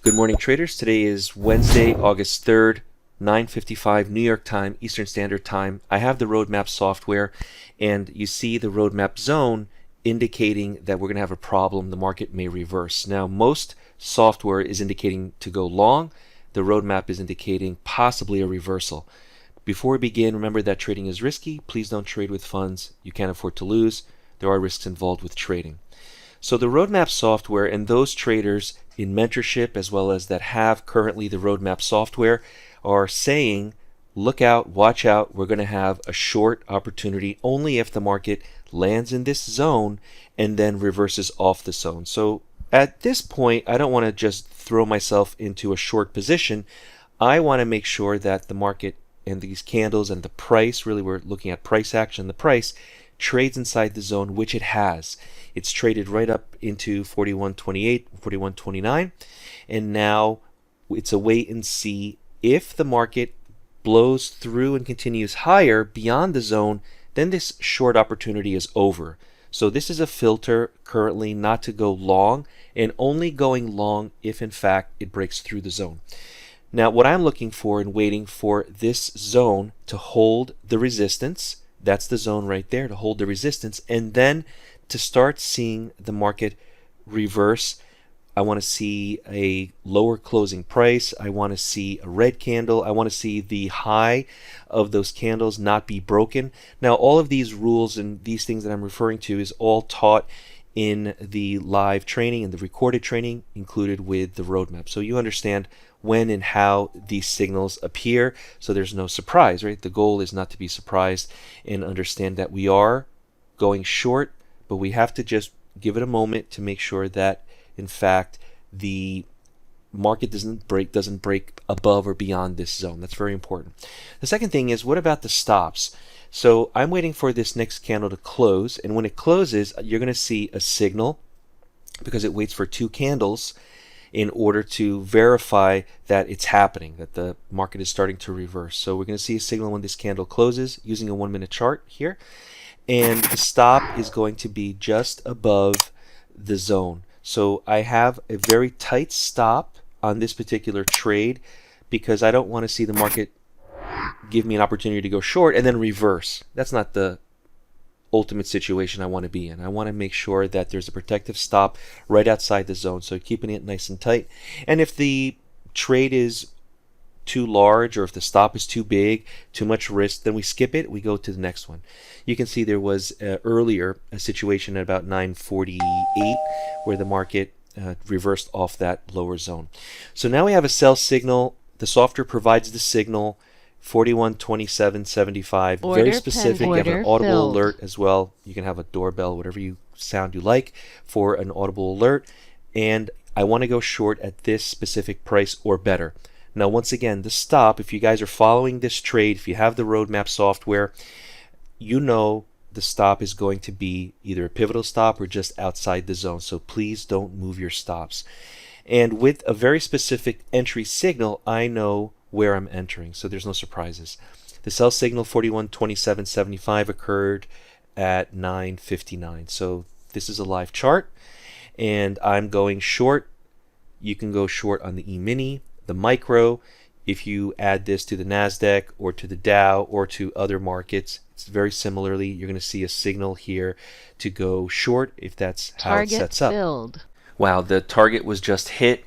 Good morning, traders. Today is Wednesday, August 3rd, 9:55 New York time, Eastern Standard Time. I have the roadmap software, and you see the roadmap zone indicating that we're going to have a problem. The market may reverse. Now, most software is indicating to go long. The roadmap is indicating possibly a reversal. Before we begin, remember that trading is risky. Please don't trade with funds you can't afford to lose. There are risks involved with trading. So the roadmap software, and those traders in mentorship as well as that have currently the roadmap software, are saying, look out, watch out, we're going to have a short opportunity only if the market lands in this zone and then reverses off the zone. So at this point, I don't want to just throw myself into a short position. I want to make sure that the market and these candles and the price, really we're looking at price action, the price trades inside the zone, which it has. It's traded right up into 41.28, 41.29, and now it's a wait and see. If the market blows through and continues higher beyond the zone, then this short opportunity is over. So this is a filter currently not to go long, and only going long if in fact it breaks through the zone. Now what I'm looking for and waiting for this zone to hold the resistance, that's the zone right there, to hold the resistance, and then to start seeing the market reverse. I want to see a lower closing price. I want to see a red candle. I want to see the high of those candles not be broken. Now, all of these rules and these things that I'm referring to is all taught in the live training and the recorded training included with the roadmap. So you understand when and how these signals appear, so there's no surprise, right? The goal is not to be surprised and understand that we are going short, but we have to just give it a moment to make sure that in fact the market doesn't break above or beyond this zone. That's very important. The second thing is, what about the stops? So I'm waiting for this next candle to close, and when it closes, you're going to see a signal because it waits for two candles in order to verify that it's happening, that the market is starting to reverse. So we're going to see a signal when this candle closes using a 1-minute chart here, and the stop is going to be just above the zone. So I have a very tight stop on this particular trade because I don't want to see the market give me an opportunity to go short and then reverse. That's not the ultimate situation I want to be in. I want to make sure that there's a protective stop right outside the zone, so keeping it nice and tight. And if the trade is too large, or if the stop is too big, too much risk, then we skip it, we go to the next one. You can see there was earlier a situation at about 9:48 where the market reversed off that lower zone. So now we have a sell signal. The software provides the signal 41.27.75, very specific. You have an audible alert as well. You can have a doorbell, whatever sound you like for an audible alert. And I want to go short at this specific price or better. Now, once again, the stop, if you guys are following this trade, if you have the roadmap software, you know the stop is going to be either a pivotal stop or just outside the zone. So please don't move your stops. And with a very specific entry signal, I know where I'm entering, so there's no surprises. The sell signal 41.27.75 occurred at 9:59. So this is a live chart, and I'm going short. You can go short on the E-mini, the micro. If you add this to the NASDAQ or to the Dow or to other markets, it's very similarly. You're going to see a signal here to go short if that's how it sets up. Filled. Wow, the target was just hit.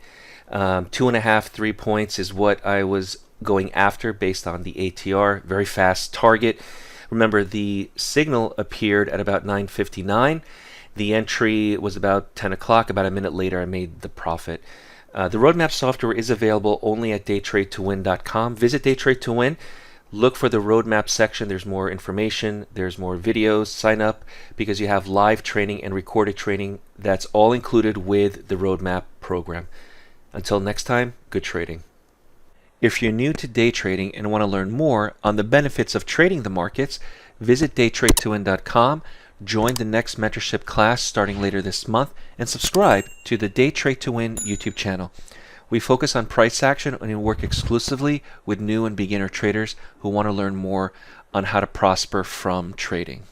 2.5, 3 points is what I was going after based on the ATR. Very fast target. Remember, the signal appeared at about 9:59. The entry was about 10 o'clock. About a minute later, I made the profit. The roadmap software is available only at DayTradeToWin.com. Visit DayTradeToWin. Look for the roadmap section. There's more information. There's more videos. Sign up because you have live training and recorded training. That's all included with the roadmap program. Until next time, good trading. If you're new to day trading and want to learn more on the benefits of trading the markets, visit DayTradeToWin.com, join the next mentorship class starting later this month, and subscribe to the Day Trade to Win YouTube channel. We focus on price action and work exclusively with new and beginner traders who want to learn more on how to prosper from trading.